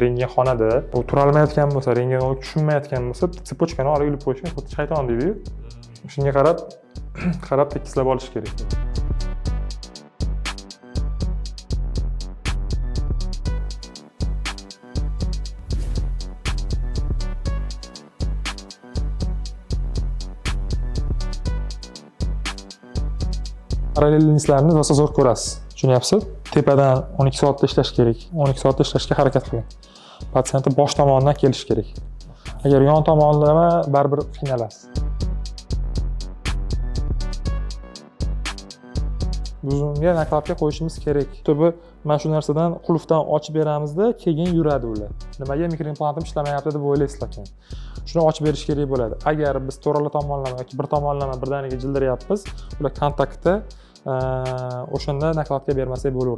rentgenxonada u turolmayotgan bo'lsa, rentgenolog tushunmayotgan bo'lsa, sippochkani orqaga ilib qo'yishgan, xuddi shayton deydi-yu. Shunga qarab tekislab olish kerak. Parallel linslarni rosa zo'r ko'rasiz. Tushunyapsiz? Tepadan 12 soatda ishlash kerak. 12 soatda ishlashga harakat qiling. Patsientni bosh tomonidan kelish kerak. Agar yon tomonlama baribir qiynalasiz. Buzunga naklavka qo'yishimiz kerak. Tubi mana shu narsadan qulfdan ochib beramizda, keyin yuradi ular. Nimaga mikroimplantim ishlamayapti deb o'ylaysiz ekan. Shuni ochib berish kerak bo'ladi. Agar biz to'rala tomonlama yoki bir tomonlama birdaniga jildiryapmiz, ular kontaktda o'shanda naklavka bermasak bo'laveradi.